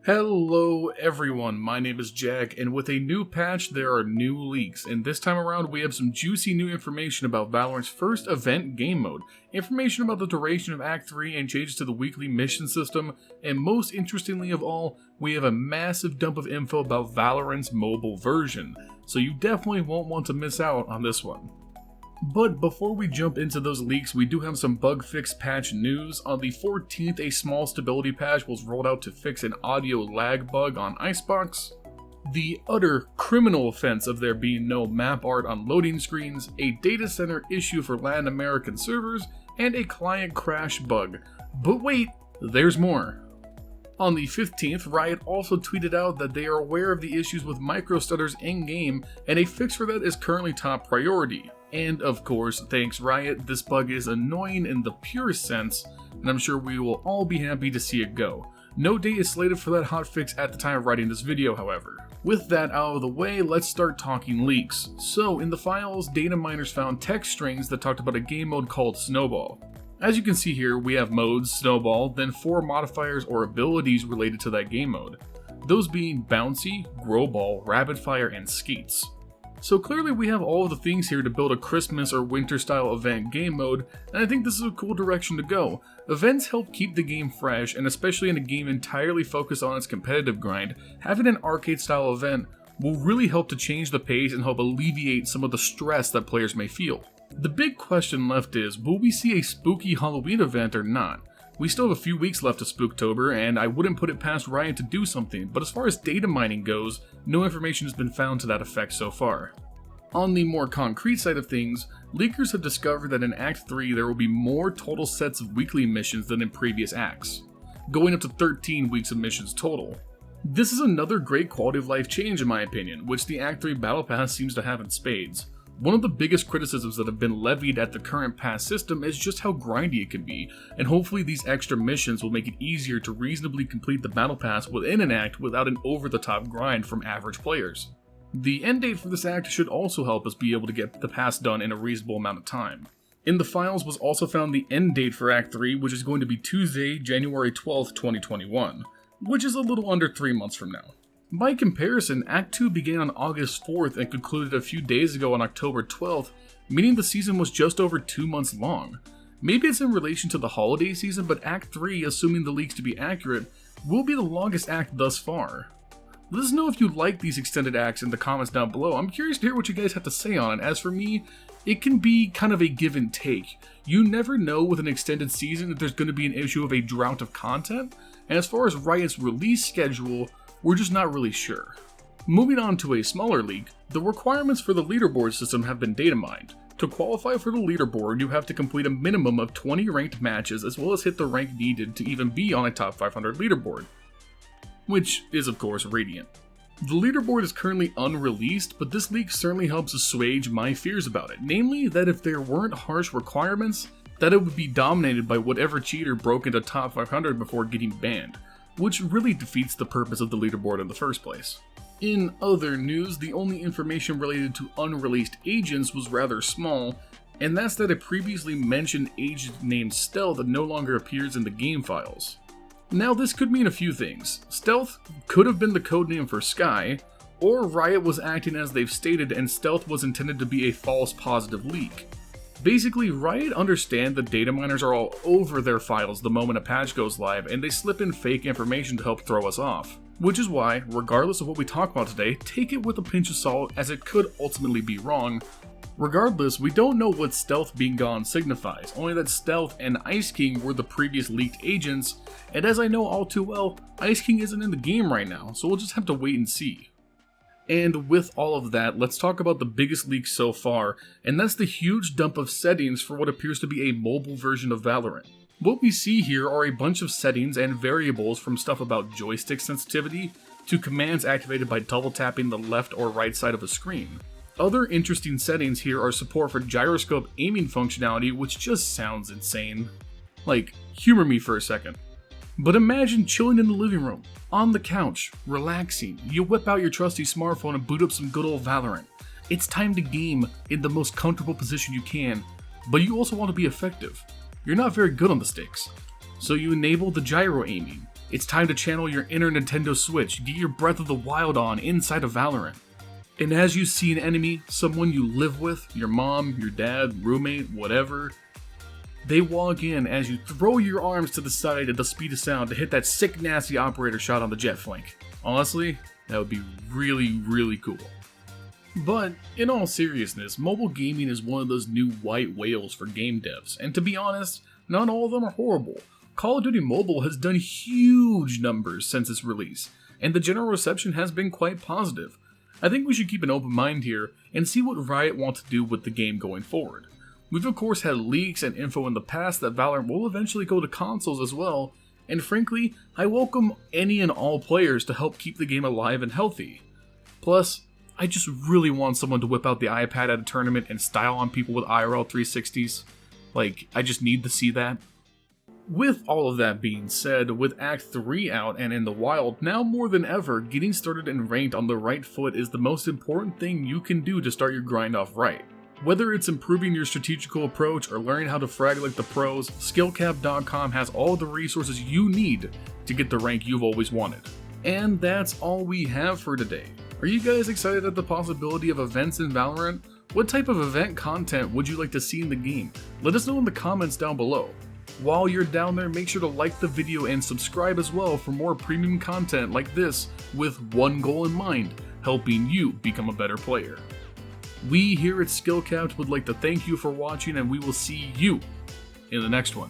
Hello everyone, my name is Jack, and with a new patch there are new leaks, and this time around we have some juicy new information about Valorant's first event game mode, information about the duration of Act 3 and changes to the weekly mission system, and most interestingly of all, we have a massive dump of info about Valorant's mobile version, so you definitely won't want to miss out on this one. But before we jump into those leaks, we do have some bug fix patch news. On the 14th, a small stability patch was rolled out to fix an audio lag bug on Icebox. The utter criminal offense of there being no map art on loading screens, a data center issue for Latin American servers, and a client crash bug. But wait, there's more. On the 15th, Riot also tweeted out that they are aware of the issues with micro stutters in-game, and a fix for that is currently top priority. And of course, thanks Riot, this bug is annoying in the purest sense, and I'm sure we will all be happy to see it go. No date is slated for that hotfix at the time of writing this video, however. With that out of the way, let's start talking leaks. So, in the files, data miners found text strings that talked about a game mode called Snowball. As you can see here, we have modes, Snowball, then 4 modifiers or abilities related to that game mode. Those being Bouncy, Growball, Rapid Fire, and Skates. So clearly we have all of the things here to build a Christmas or winter style event game mode, and I think this is a cool direction to go. Events help keep the game fresh, and especially in a game entirely focused on its competitive grind, having an arcade style event will really help to change the pace and help alleviate some of the stress that players may feel. The big question left is, will we see a spooky Halloween event or not? We still have a few weeks left of Spooktober, and I wouldn't put it past Riot to do something, but as far as data mining goes, no information has been found to that effect so far. On the more concrete side of things, leakers have discovered that in Act 3 there will be more total sets of weekly missions than in previous acts, going up to 13 weeks of missions total. This is another great quality of life change in my opinion, which the Act 3 Battle Pass seems to have in spades. One of the biggest criticisms that have been levied at the current pass system is just how grindy it can be, and hopefully these extra missions will make it easier to reasonably complete the battle pass within an act without an over-the-top grind from average players. The end date for this act should also help us be able to get the pass done in a reasonable amount of time. In the files was also found the end date for Act 3, which is going to be Tuesday, January 12th, 2021, which is a little under 3 months from now. By comparison, Act 2 began on August 4th and concluded a few days ago on October 12th, meaning the season was just over 2 months long. Maybe it's in relation to the holiday season, but Act 3, assuming the leaks to be accurate, will be the longest act thus far. Let us know if you like these extended acts in the comments down below. I'm curious to hear what you guys have to say on it. As for me, it can be kind of a give and take. You never know with an extended season if there's going to be an issue of a drought of content, and as far as Riot's release schedule, we're just not really sure. Moving on to a smaller leak, the requirements for the leaderboard system have been data mined. To qualify for the leaderboard, you have to complete a minimum of 20 ranked matches as well as hit the rank needed to even be on a top 500 leaderboard, which is of course Radiant. The leaderboard is currently unreleased, but this leak certainly helps assuage my fears about it, namely that if there weren't harsh requirements, that it would be dominated by whatever cheater broke into top 500 before getting banned, which really defeats the purpose of the leaderboard in the first place. In other news, the only information related to unreleased agents was rather small, and that's that a previously mentioned agent named Stealth no longer appears in the game files. Now this could mean a few things. Stealth could have been the codename for Sky, or Riot was acting as they've stated and Stealth was intended to be a false positive leak. Basically, Riot understand that data miners are all over their files the moment a patch goes live, and they slip in fake information to help throw us off. Which is why, regardless of what we talk about today, take it with a pinch of salt as it could ultimately be wrong. Regardless, we don't know what Stealth being gone signifies, only that Stealth and Ice King were the previous leaked agents, and as I know all too well, Ice King isn't in the game right now, so we'll just have to wait and see. And with all of that, let's talk about the biggest leak so far, and that's the huge dump of settings for what appears to be a mobile version of Valorant. What we see here are a bunch of settings and variables from stuff about joystick sensitivity to commands activated by double tapping the left or right side of a screen. Other interesting settings here are support for gyroscope aiming functionality, which just sounds insane. Like, humor me for a second. But imagine chilling in the living room, on the couch, relaxing. You whip out your trusty smartphone and boot up some good old Valorant. It's time to game in the most comfortable position you can, but you also want to be effective. You're not very good on the sticks, so you enable the gyro aiming. It's time to channel your inner Nintendo Switch, get your Breath of the Wild on inside of Valorant. And as you see an enemy, someone you live with, your mom, your dad, roommate, whatever, they walk in as you throw your arms to the side at the speed of sound to hit that sick nasty operator shot on the jet flank. Honestly, that would be really cool. But in all seriousness, mobile gaming is one of those new white whales for game devs, and to be honest, not all of them are horrible. Call of Duty Mobile has done huge numbers since its release, and the general reception has been quite positive. I think we should keep an open mind here and see what Riot want to do with the game going forward. We've of course had leaks and info in the past that Valorant will eventually go to consoles as well, and frankly, I welcome any and all players to help keep the game alive and healthy. Plus, I just really want someone to whip out the iPad at a tournament and style on people with IRL 360s. Like, I just need to see that. With all of that being said, with Act 3 out and in the wild, now more than ever, getting started and ranked on the right foot is the most important thing you can do to start your grind off right. Whether it's improving your strategical approach or learning how to frag like the pros, SkillCapped.com has all the resources you need to get the rank you've always wanted. And that's all we have for today. Are you guys excited at the possibility of events in Valorant? What type of event content would you like to see in the game? Let us know in the comments down below. While you're down there, make sure to like the video and subscribe as well for more premium content like this with one goal in mind, helping you become a better player. We here at SkillCapped would like to thank you for watching, and we will see you in the next one.